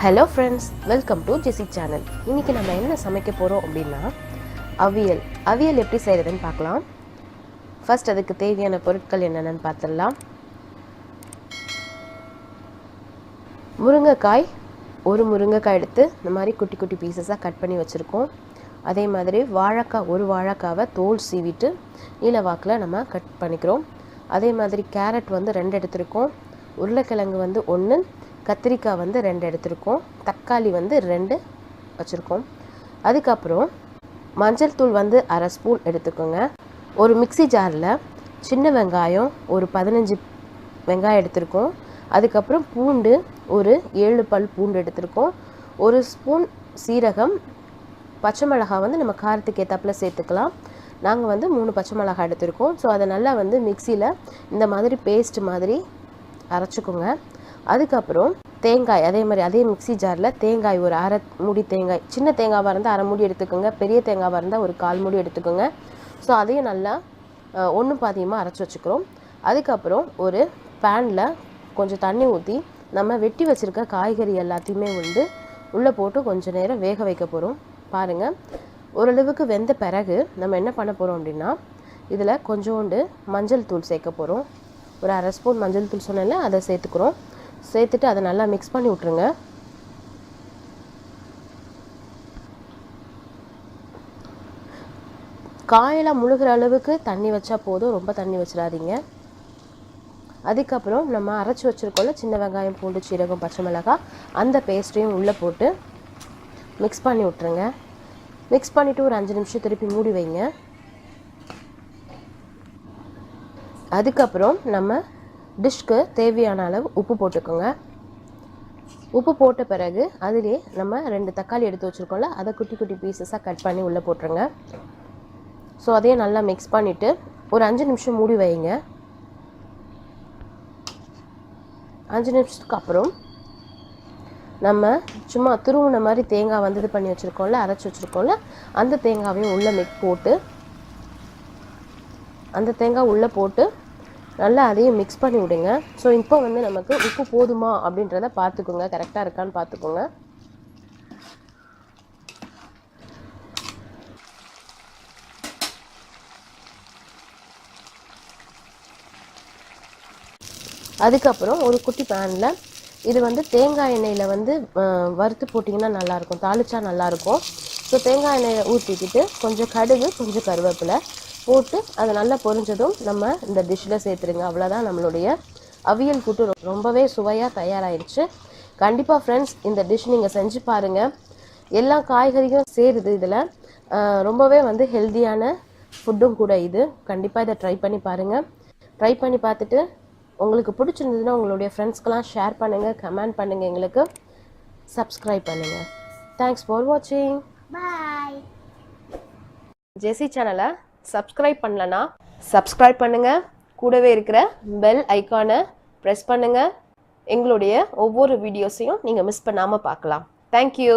Hello friends, welcome to Jesi channel. இன்றைக்கி நம்ம என்ன சமைக்க போகிறோம் அப்படின்னா அவியல் எப்படி செய்கிறதுன்னு பார்க்கலாம். ஃபர்ஸ்ட் அதுக்கு தேவையான பொருட்கள் என்னென்னு பார்த்துடலாம். ஒரு முருங்கைக்காய் எடுத்து இந்த மாதிரி குட்டி குட்டி பீசஸாக கட் பண்ணி வச்சுருக்கோம். அதே மாதிரி ஒரு வாழைக்காவை தோல் சீவிட்டு நீலவாக்கில் நம்ம கட் பண்ணிக்கிறோம். அதே மாதிரி கேரட் 2 எடுத்திருக்கோம். உருளைக்கிழங்கு 1, கத்திரிக்காய் 2 எடுத்திருக்கோம். தக்காளி 2 வச்சுருக்கோம். அதுக்கப்புறம் மஞ்சள் தூள் 1/2 ஸ்பூன் எடுத்துக்கோங்க. ஒரு மிக்சி ஜாரில் சின்ன வெங்காயம் ஒரு 15 வெங்காயம் எடுத்திருக்கோம். அதுக்கப்புறம் பூண்டு ஒரு 7 பல் பூண்டு எடுத்திருக்கோம். 1 ஸ்பூன் சீரகம், பச்சை மிளகாய் நம்ம காரத்துக்கு ஏற்றாப்பில் சேர்த்துக்கலாம். நாங்கள் 3 பச்சை மிளகாய் எடுத்திருக்கோம். ஸோ அதை நல்லா மிக்சியில் இந்த மாதிரி பேஸ்ட் மாதிரி அரைச்சிக்கோங்க. அதுக்கப்புறம் தேங்காய் அதே மிக்சி ஜாரில் தேங்காய் ஒரு 1/2 மூடி தேங்காய், சின்ன தேங்காவாக இருந்தால் 1/2 மூடி எடுத்துக்கோங்க, பெரிய தேங்காவாக இருந்தால் ஒரு 1/4 மூடி எடுத்துக்கோங்க. ஸோ அதையும் நல்லா ஒன்று பாதியமாக அரைச்சி வச்சுக்கிறோம். அதுக்கப்புறம் ஒரு பேனில் கொஞ்சம் தண்ணி ஊற்றி நம்ம வெட்டி வச்சுருக்க காய்கறி எல்லாத்தையுமே உள்ளே போட்டு கொஞ்சம் நேரம் வேக வைக்க போகிறோம். பாருங்கள், ஓரளவுக்கு வெந்த பிறகு நம்ம என்ன பண்ண போகிறோம் அப்படின்னா, இதில் கொஞ்சோண்டு மஞ்சள் தூள் சேர்க்க போகிறோம். ஒரு 1/2 ஸ்பூன் மஞ்சள் தூள் சொன்னேன்ல, அதை சேர்த்துக்கிறோம். சேர்த்துட்டு அதை நல்லா மிக்ஸ் பண்ணி விட்ருங்க. காயெல்லாம் முழுகிற அளவுக்கு தண்ணி வச்சா போதும், ரொம்ப தண்ணி வச்சிடாதீங்க. அதுக்கப்புறம் நம்ம அரைச்சி வச்சுருக்கோம்ல சின்ன வெங்காயம், பூண்டு, சீரகம், பச்சை மிளகாய், அந்த பேஸ்ட்டையும் உள்ளே போட்டு மிக்ஸ் பண்ணி விட்ருங்க. மிக்ஸ் பண்ணிவிட்டு ஒரு 5 நிமிஷம் திருப்பி மூடி வைங்க. அதுக்கப்புறம் நம்ம டிஷ்க்கு தேவையான அளவு உப்பு போட்டுக்கோங்க. உப்பு போட்ட பிறகு அதிலே நம்ம 2 தக்காளி எடுத்து வச்சுருக்கோம்ல, அதை குட்டி குட்டி பீசஸாக கட் பண்ணி உள்ளே போட்டுருங்க. ஸோ அதையும் நல்லா மிக்ஸ் பண்ணிவிட்டு ஒரு 5 நிமிஷம் மூடி வைங்க. 5 நிமிஷத்துக்கு அப்புறம் நம்ம சும்மா துருவுன மாதிரி தேங்காய் இது பண்ணி வச்சுருக்கோம்ல, அரைச்சி வச்சுருக்கோம்ல, அந்த தேங்காவையும் உள்ளே போட்டு அந்த தேங்காய் உள்ளே போட்டு நல்லா அதையும் மிக்ஸ் பண்ணி விடுங்க. ஸோ இப்போ நமக்கு உப்பு போதுமா அப்படின்றத பார்த்துக்கோங்க, கரெக்டாக இருக்கான்னு பார்த்துக்கோங்க. அதுக்கப்புறம் ஒரு குட்டி பேனில் இது தேங்காய் எண்ணெயில் வறுத்து போட்டிங்கன்னா நல்லாயிருக்கும், தாளிச்சா நல்லாயிருக்கும். ஸோ தேங்காய் எண்ணெயை ஊற்றிக்கிட்டு கொஞ்சம் கடுகு, கொஞ்சம் கருவேப்பிலை போட்டு அதை நல்லா பொரிஞ்சதும் நம்ம இந்த டிஷ்ஷில் சேர்த்துருங்க. அவ்வளோதான், நம்மளுடைய அவியல் கூட்டு ரொம்பவே சுவையாக தயாராகிடுச்சு. கண்டிப்பாக ஃப்ரெண்ட்ஸ், இந்த டிஷ் நீங்கள் செஞ்சு பாருங்கள். எல்லா காய்கறியும் சேருது இதில், ரொம்பவே ஹெல்த்தியான ஃபுட்டும் கூட இது. கண்டிப்பாக இதை ட்ரை பண்ணி பாருங்கள். ட்ரை பண்ணி பார்த்துட்டு உங்களுக்கு பிடிச்சிருந்ததுன்னா உங்களுடைய ஃப்ரெண்ட்ஸ்க்கெலாம் ஷேர் பண்ணுங்கள், கமெண்ட் பண்ணுங்கள், எங்களுக்கு சப்ஸ்கிரைப் பண்ணுங்கள். தேங்க்ஸ் ஃபார் வாட்சிங். பாய். ஜெசி சேனலை சப்ஸ்கிரைப் பண்ணலன்னா சப்ஸ்கிரைப் பண்ணுங்கள். கூடவே இருக்கிற பெல் ஐக்கானை ப்ரெஸ் பண்ணுங்கள். எங்களுடைய ஒவ்வொரு வீடியோஸையும் நீங்கள் மிஸ் பண்ணாமல் பார்க்கலாம். தேங்க்யூ.